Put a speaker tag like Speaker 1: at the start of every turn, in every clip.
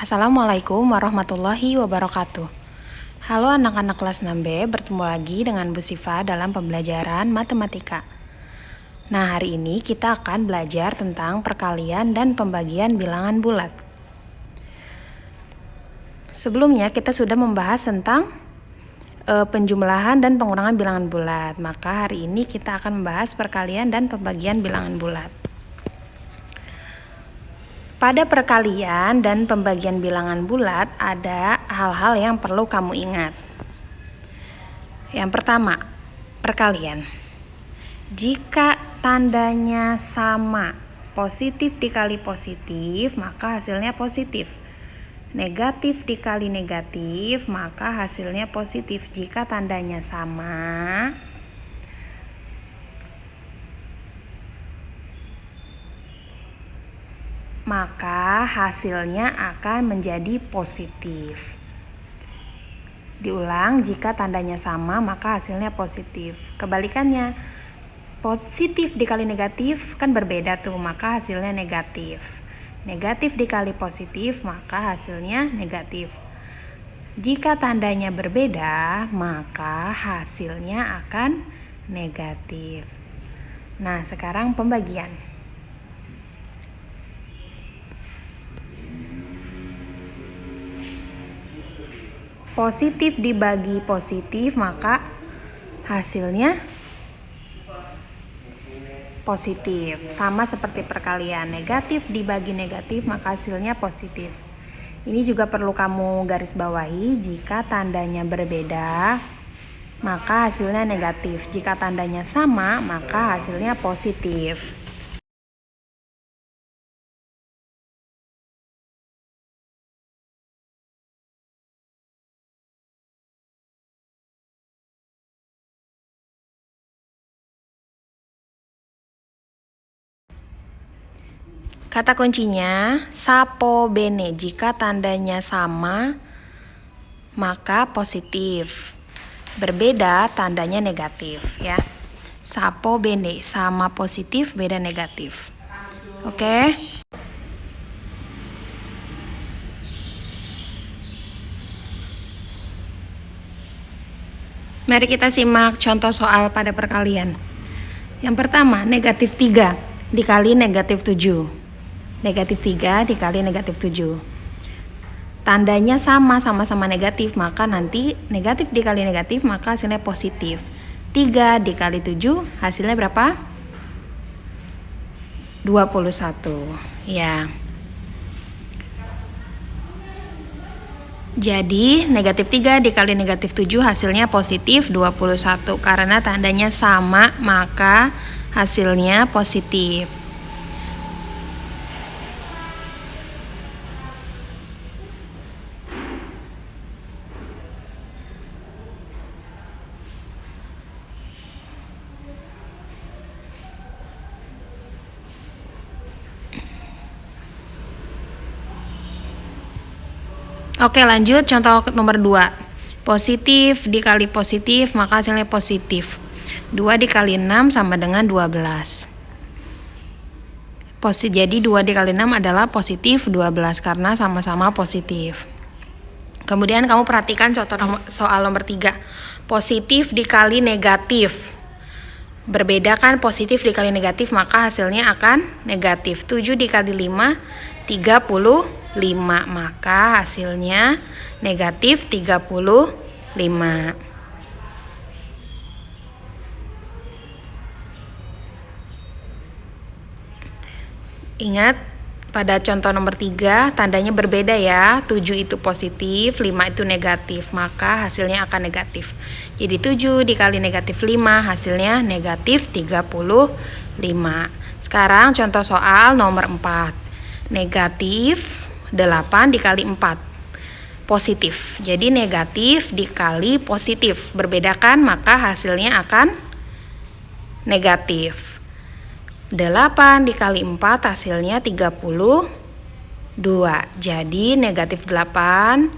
Speaker 1: Assalamualaikum warahmatullahi wabarakatuh. Halo anak-anak kelas 6B, bertemu lagi dengan Bu Siva dalam pembelajaran matematika. Nah, hari ini kita akan belajar tentang perkalian dan pembagian bilangan bulat. Sebelumnya kita sudah membahas tentang penjumlahan dan pengurangan bilangan bulat. Maka hari ini kita akan membahas perkalian dan pembagian bilangan bulat. Pada perkalian dan pembagian bilangan bulat ada hal-hal yang perlu kamu ingat. Yang pertama, perkalian. Jika tandanya sama, positif dikali positif, maka hasilnya positif. Negatif dikali negatif, maka hasilnya positif. Jika tandanya sama, maka hasilnya akan menjadi positif. Diulang, jika tandanya sama maka hasilnya positif. Kebalikannya, positif dikali negatif kan berbeda tuh, maka hasilnya negatif. Negatif dikali positif maka hasilnya negatif. Jika tandanya berbeda maka hasilnya akan negatif. Nah, sekarang pembagian. Positif dibagi positif maka hasilnya positif. Sama seperti perkalian, negatif dibagi negatif maka hasilnya positif. Ini juga perlu kamu garis bawahi, jika tandanya berbeda maka hasilnya negatif. Jika tandanya sama maka hasilnya positif. Kata kuncinya sapo bene. Jika tandanya sama maka positif, berbeda tandanya negatif ya. Sapo bene, sama positif beda negatif. Oke? Mari kita simak contoh soal pada perkalian. Yang pertama, negatif 3 dikali negatif 7. Negatif 3 dikali negatif 7. Tandanya sama-sama negatif, maka nanti negatif dikali negatif maka hasilnya positif. 3 dikali 7 hasilnya berapa? 21. Ya. Jadi negatif 3 dikali negatif 7 hasilnya positif 21. Karena tandanya sama maka hasilnya positif. Oke, lanjut contoh nomor 2. Positif dikali positif maka hasilnya positif. 2 dikali 6 sama dengan 12. Jadi 2 dikali 6 adalah positif 12 karena sama-sama positif. Kemudian kamu perhatikan contoh soal nomor 3. Positif dikali negatif. Berbeda kan, positif dikali negatif maka hasilnya akan negatif. 7 dikali 5 35, maka hasilnya negatif 35. Ingat, pada contoh nomor 3 tandanya berbeda ya. 7 itu positif, 5 itu negatif, maka hasilnya akan negatif. Jadi 7 dikali negatif 5 hasilnya negatif 35. Sekarang contoh soal nomor 4. Negatif 8 dikali 4 positif. Jadi negatif dikali positif, berbeda kan, maka hasilnya akan negatif. 8 dikali 4 hasilnya 32. Jadi negatif 8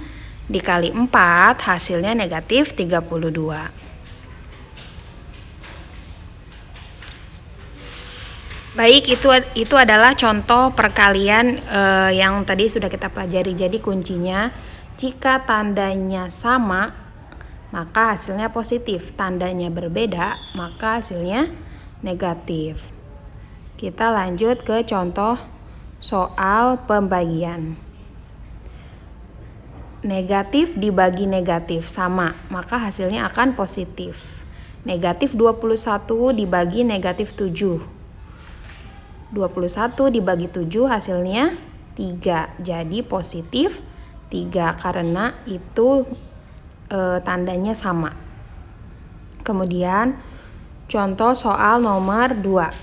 Speaker 1: dikali 4 hasilnya negatif 32. Baik, itu adalah contoh perkalian yang tadi sudah kita pelajari. Jadi kuncinya, jika tandanya sama, maka hasilnya positif. Tandanya berbeda, maka hasilnya negatif. Kita lanjut ke contoh soal pembagian. Negatif dibagi negatif sama, maka hasilnya akan positif. Negatif 21 dibagi negatif 7. 21 dibagi 7 hasilnya 3. Jadi positif 3 karena itu tandanya sama. Kemudian contoh soal nomor 2.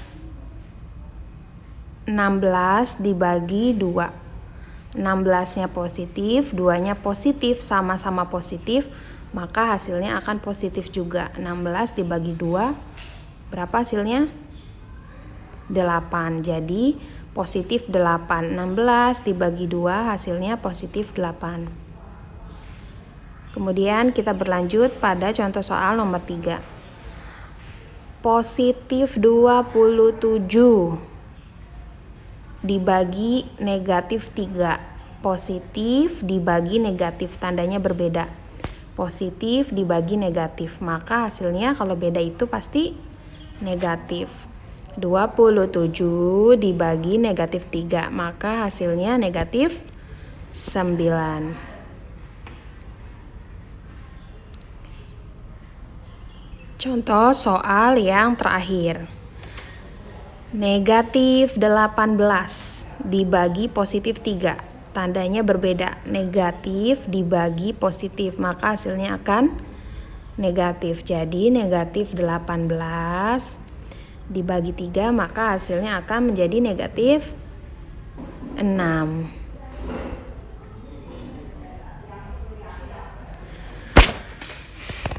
Speaker 1: 16 dibagi 2. 16-nya positif, 2-nya positif, sama-sama positif, maka hasilnya akan positif juga. 16 dibagi 2, berapa hasilnya? 8. Jadi positif 8. 16 dibagi 2 hasilnya positif 8. Kemudian kita berlanjut pada contoh soal nomor 3. Positif 27 dibagi negatif 3. Positif dibagi negatif, tandanya berbeda. Positif dibagi negatif, maka hasilnya kalau beda itu pasti negatif. 27 dibagi negatif 3, maka hasilnya negatif 9. Contoh soal yang terakhir. Negatif 18 dibagi positif 3, tandanya berbeda. Negatif dibagi positif, maka hasilnya akan negatif. Jadi negatif 18 dibagi 3, maka hasilnya akan menjadi negatif 6.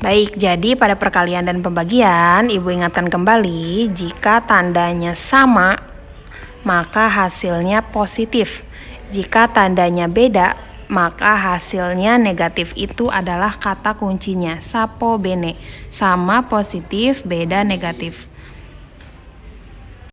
Speaker 1: Baik, jadi pada perkalian dan pembagian, Ibu ingatkan kembali, jika tandanya sama, maka hasilnya positif. Jika tandanya beda, maka hasilnya negatif. Itu adalah kata kuncinya, sapo bene, sama positif, beda negatif.